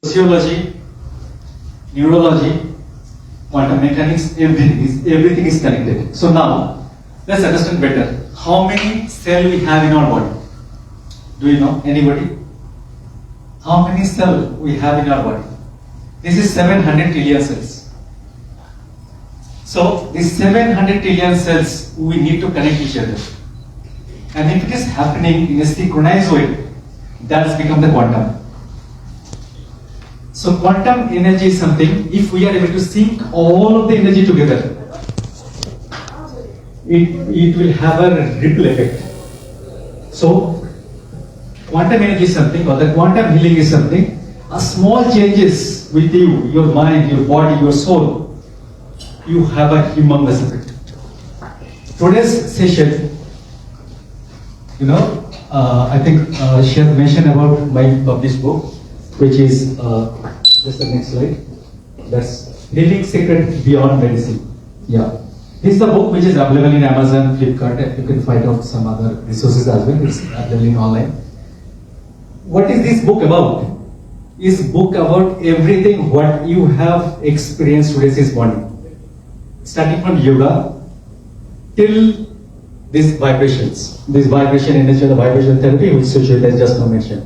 Sociology, neurology, quantum mechanics, everything is connected. So now, let's understand better. How many cells we have in our body? Do you know? Anybody? How many cells we have in our body? This is 700 trillion cells. So, these 700 trillion cells, we need to connect each other. And if it is happening in a synchronized way, that has become the quantum. So quantum energy is something, if we are able to sync all of the energy together, it will have a ripple effect. So quantum energy is something, or the quantum healing is something, a small changes with you, your mind, your body, your soul, you have a humongous effect. Today's session, I think she has mentioned about my published book, which is just the next slide. That's Healing Secret Beyond Medicine. Yeah, this is a book which is available in Amazon, Flipkart. You can find out some other resources as well. It's available online. What is this book about? Is book about everything what you have experienced today this morning, starting from yoga till these vibrations, this vibration energy, the vibration therapy, which Sushil has just mentioned,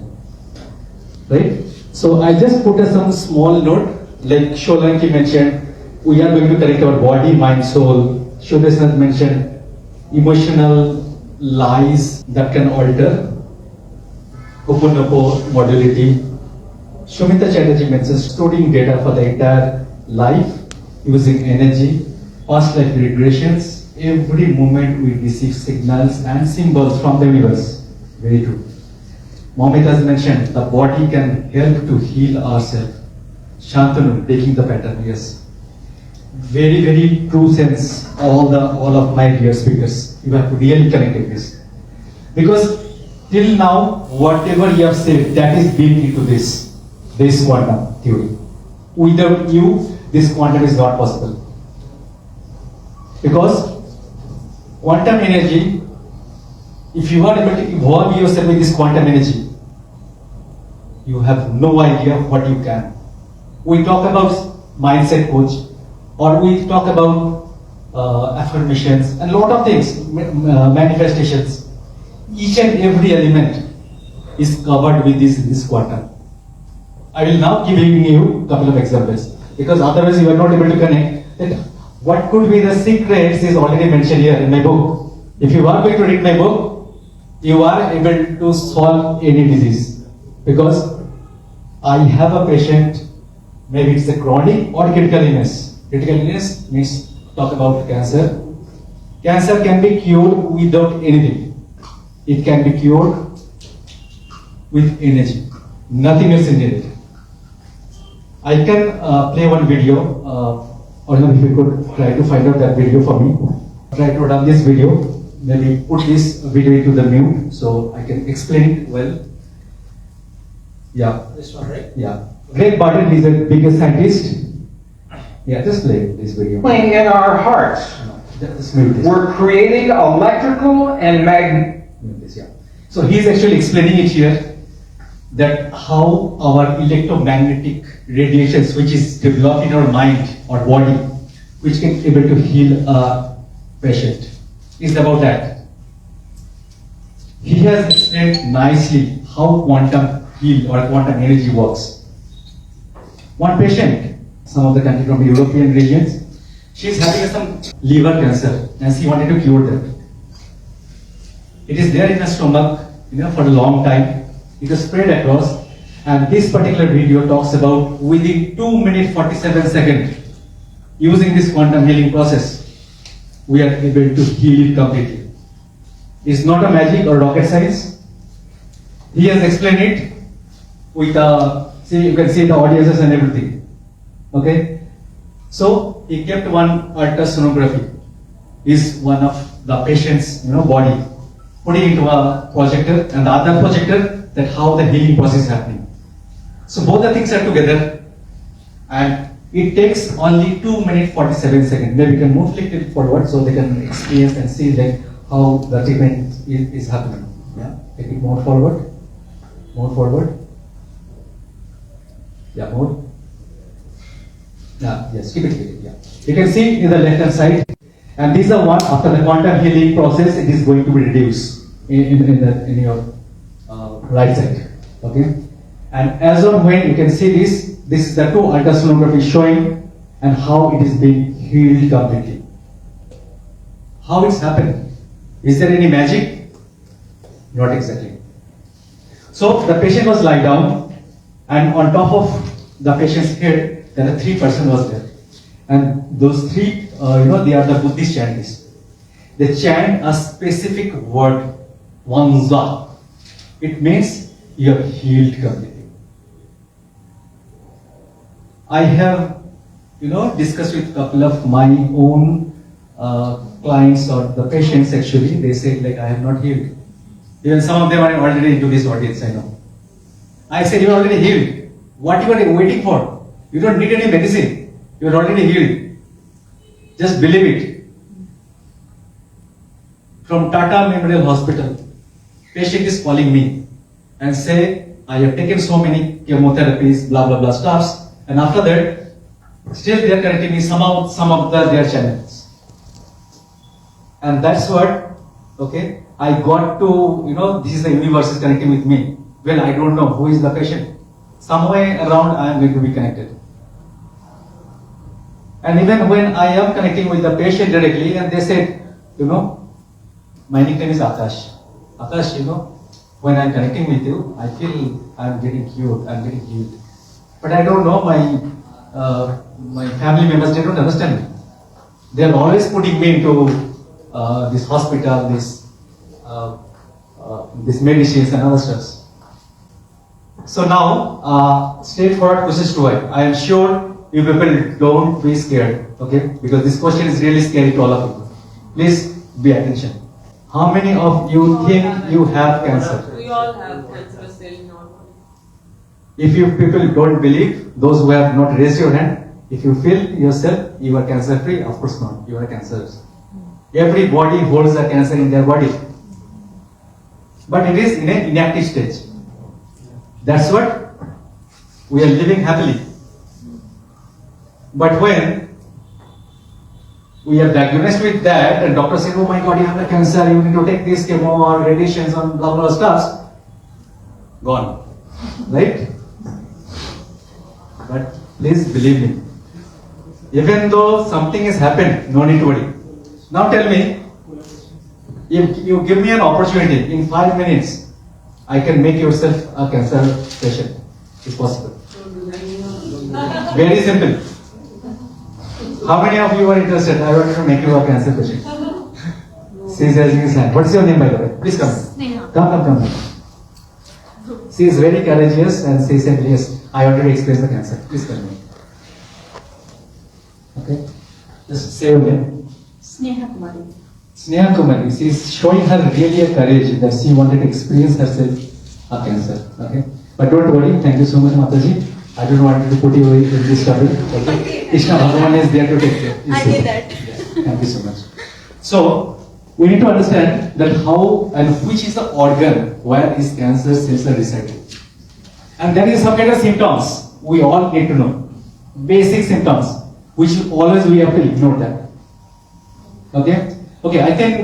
right? So I just put some small note, like Sholanki mentioned, we are going to connect our body, mind, soul. Shobhesnath mentioned emotional lies that can alter. Hoponopo modality. Shomita Chatterjee mentions storing data for the entire life using energy, past life regressions. Every moment we receive signals and symbols from the universe. Very true. Mohammed has mentioned the body can help to heal ourselves. Shantanu, taking the pattern, yes. Very, very true sense, all of my dear speakers. You have to really connect with this. Because till now, whatever you have said, that is built into this quantum theory. Without you, this quantum is not possible. Because quantum energy, if you are able to evolve yourself with this quantum energy, you have no idea what you can. We talk about mindset coach, or we talk about affirmations and a lot of things, manifestations. Each and every element is covered with this quantum. I will now give you a couple of examples, because otherwise you are not able to connect that what could be the secrets is already mentioned here in my book. If you are going to read my book, you are able to solve any disease. Because I have a patient, maybe it's a chronic or critical illness. Critical illness means talk about cancer. Cancer can be cured without anything. It can be cured with energy. Nothing else is needed. I can play one video. Or if you could try to find out that video for me. Try to run this video. Maybe put this video into the mute so I can explain it well. Yeah. This one, right? Yeah. Greg Barton is the biggest scientist. Yeah, just play this video. In our hearts, Just mute this. we're creating electrical and Mute this, yeah. So he's actually explaining it here, that how our electromagnetic radiations, which is developed in our mind or body, which can able to heal a patient, is about that. He has explained nicely how quantum heal or quantum energy works. One patient, some of the country from the European regions, she is having some liver cancer and she wanted to cure that. It is there in her stomach, for a long time. It is spread across, and this particular video talks about within 2 minutes 47 seconds, using this quantum healing process, we are able to heal it completely. It's not a magic or rocket science. He has explained it with see, you can see the audiences and everything. Okay, so he kept one ultrasonography. Is one of the patient's body, putting into a projector, and the other projector, that how the healing process is happening. So both the things are together, and it takes only 2 minutes 47 seconds. Maybe we can move a little forward so they can experience and see like how the treatment is happening. Yeah, take it more forward. Yeah, more. Yeah, yes, keep it. Yeah. You can see in the left hand side, and these are one after the quantum healing process, it is going to be reduced in your right side. Okay, and as on when you can see this is the two ultrasonography showing and how it is being healed completely. How it's happened? Is there any magic? Not exactly. So the patient was lying down, and on top of the patient's head, there are 3 persons was there, and those 3, they are the Buddhist chants. They chant a specific word, Wangza. It means you are healed completely. I have, discussed with a couple of my own clients or the patients actually. They say like, I have not healed. Even some of them are already into this audience, I know. I said, you are already healed. What you are waiting for? You don't need any medicine. You are already healed. Just believe it. From Tata Memorial Hospital, patient is calling me and say, I have taken so many chemotherapies, blah blah blah stuffs, and after that, still they are connecting me some of their channels. And that's what, okay, I got to, this is the universe is connecting with me. Well, I don't know who is the patient. Somewhere around I am going to be connected. And even when I am connecting with the patient directly, and they said, my nickname is Akash. Akash, when I'm connecting with you, I feel I'm getting cured, I'm getting healed. But I don't know, my family members, they don't understand me. They are always putting me into this hospital, this medicines and other stuff. So now, straightforward questions to I am sure you people don't be scared, okay? Because this question is really scary to all of you. Please be attention. How many of you think you have cancer? We all have cancer cell in our body. If you people don't believe, those who have not raised your hand, if you feel yourself you are cancer free, of course not, you are cancerous. Every body holds a cancer in their body. But it is in an inactive stage. That's what we are living happily. But when we are diagnosed with that, and doctor says, oh my God, you have a cancer, you need to take this chemo or radiations and blah blah stuff, gone. Right? But please believe me, even though something has happened, no need to worry. Now tell me, if you give me an opportunity, in 5 minutes, I can make yourself a cancer patient. It's possible. Very simple. How many of you are interested? I want to make you a cancer patient. She is raising his hand. What's your name, by the way? Please come. Sneha. Come. She is very courageous and she said, yes, I want to experience the cancer. Please tell me. Okay? Just say your name. Sneha Kumari. Sneha Kumari, she is showing her really a courage that she wanted to experience herself a cancer. Okay? But don't worry, thank you so much, Mataji. I don't want to put you in this trouble. Okay? Krishna Bhagavan is there to take care. I did that. Yeah. Thank you so much. So, we need to understand that how and which is the organ where is cancer cells are residing. And there is some kind of symptoms we all need to know. Basic symptoms, which always we have to ignore that. Okay? Okay, I think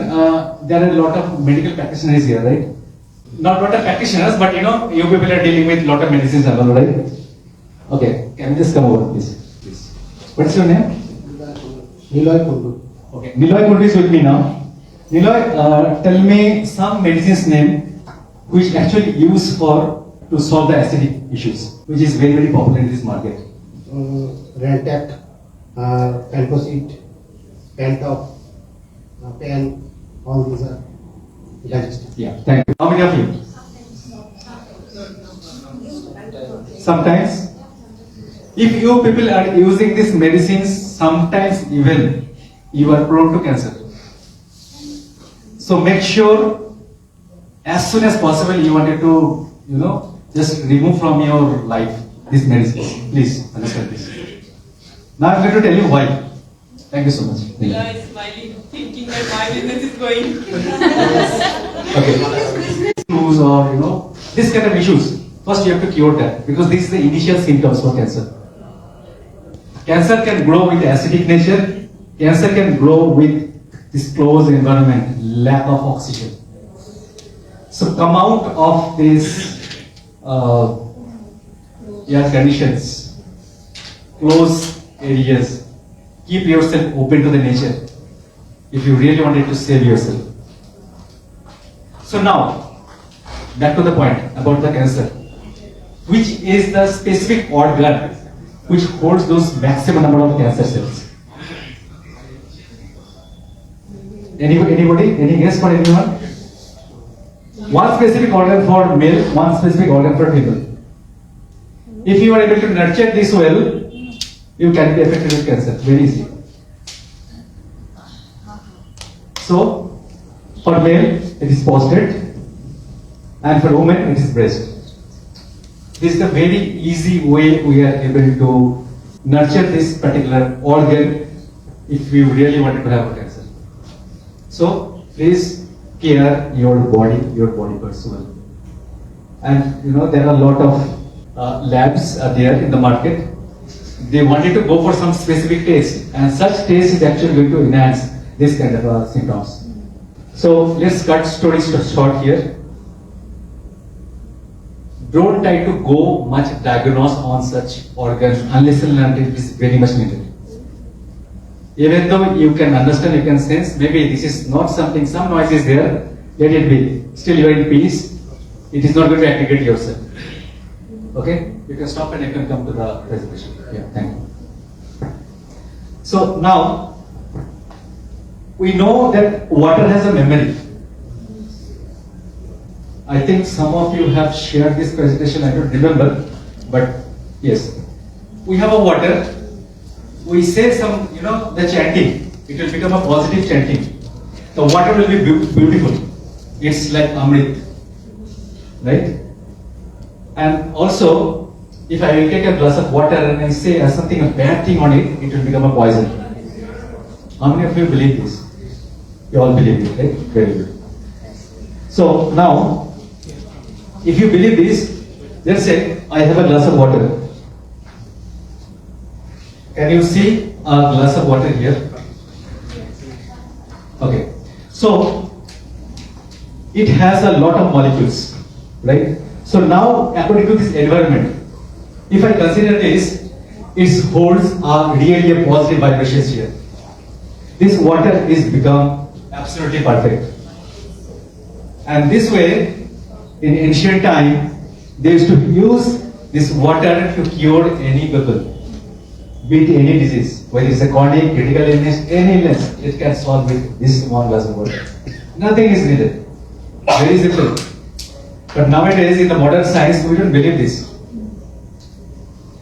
there are a lot of medical practitioners here, right? Not lot of practitioners, but you people are dealing with a lot of medicines and all, right? Okay, can you just come over, please? What's your name? Niloy Kundu. Okay, Niloy Kundu is with me now. Niloy, tell me some medicines name which actually used to solve the acidic issues, which is very, very popular in this market. Rantac, Pantosit, Pantop, Pan, all these are digestive. Yeah, thank you. How many of you? Sometimes. If you people are using these medicines, sometimes even you are prone to cancer. So make sure as soon as possible you wanted to, just remove from your life these medicines. Please understand this. Now I'm going to tell you why. Thank you so much. Mila is smiling, thinking that my business is going. Okay. Issues or this kind of issues. First you have to cure that, because this is the initial symptoms for cancer. Cancer can grow with acidic nature. Cancer can grow with this closed environment, lack of oxygen. So come out of these air conditions, close areas. Keep yourself open to the nature if you really wanted to save yourself. So now, back to the point about the cancer. Which is the specific organ which holds those maximum number of cancer cells? Anybody? Any guess for anyone? One specific organ for male, one specific organ for female. If you are able to nurture this well, you can be affected with cancer very easy. So, for male, it is prostate, and for women, it is breast. This is a very easy way we are able to nurture this particular organ if we really wanted to have a cancer. So, please care your body parts well. And there are a lot of labs there in the market. They wanted to go for some specific taste, and such taste is actually going to enhance this kind of symptoms. So let's cut stories short here. Don't try to go much diagnose on such organs unless and until it is very much needed. Even though you can understand, you can sense, maybe this is not something, some noise is there, let it be. Still you are in peace. It is not going to aggregate yourself. Okay? You can stop and you can come to the presentation. Yeah, thank you. So now, we know that water has a memory. I think some of you have shared this presentation, I don't remember, but yes. We have a water, we say some, the chanting, it will become a positive chanting. The water will be beautiful. It's like Amrit, right? And also, if I will take a glass of water and I say something, a bad thing on it, it will become a poison. How many of you believe this? You all believe it, right? Very good. So now, if you believe this, let's say I have a glass of water. Can you see a glass of water here? Okay. So it has a lot of molecules, right? So now, according to this environment, if I consider this, its holds are really a positive vibrations here. This water is become absolutely perfect. And this way, in ancient time, they used to use this water to cure any people, be it any disease, whether it's a chronic, critical illness, any illness, it can solve with this small glass of water. Nothing is needed. Very simple. But nowadays, in the modern science, we don't believe this.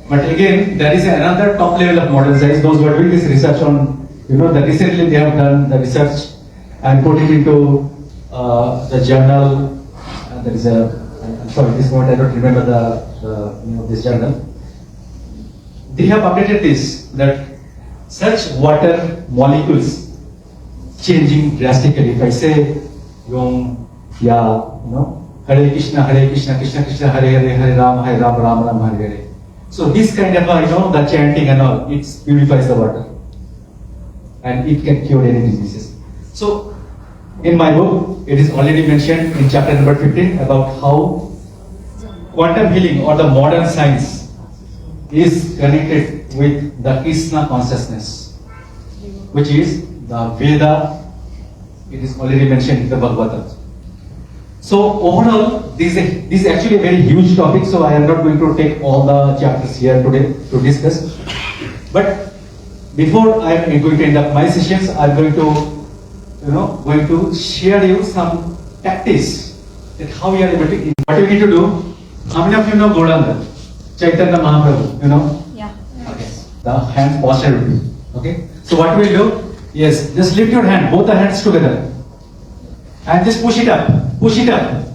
But again, there is another top level of modern science. Those who are doing this research on, that recently they have done the research and put it into the journal. There is I'm sorry, this moment I don't remember this journal. They have updated this, that such water molecules changing drastically. If I say, Hare Krishna, Krishna Krishna, Hare Hare, Hare Ram, Ram Ram, Hare Hare. So this kind of, the chanting and all, it purifies the water. And it can cure any diseases. So, in my book, it is already mentioned in chapter number 15 about how quantum healing or the modern science is connected with the Krishna consciousness, which is the Veda. It is already mentioned in the Bhagavatam. So overall, this is actually a very huge topic, so I am not going to take all the chapters here today to discuss. But before I am going to end up my sessions, I am going to share you some tactics that how we are able to. What we need to do. How many of you know Gauranga? Chaitanya Mahaprabhu, Yeah. Okay. The hand posture will be. Okay. So what we will do? Yes, just lift your hand, both the hands together, and just push it up. Push it up.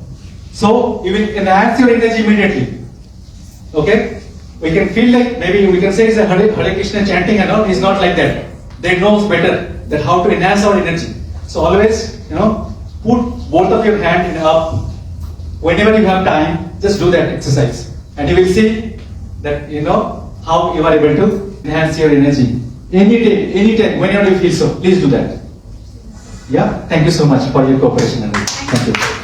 So you will enhance your energy immediately. Okay? We can feel like maybe we can say it's a Hare Krishna chanting and all. It's not like that. They know better that how to enhance our energy. So always, put both of your hand in up whenever you have time, just do that exercise. And you will see that how you are able to enhance your energy. Anytime, whenever you feel so, please do that. Yeah, thank you so much for your cooperation. Thank you.